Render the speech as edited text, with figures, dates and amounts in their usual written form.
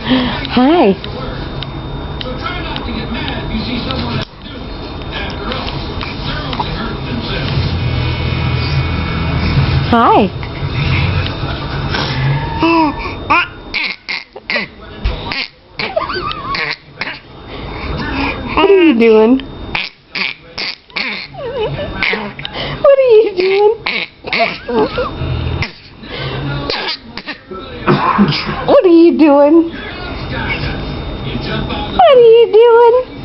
Hi. So try not to get mad if you see someone else do it. After all, they're only hurting themselves. Hi. What are you doing? What are you doing? What are you doing? You jump on the What are you doing?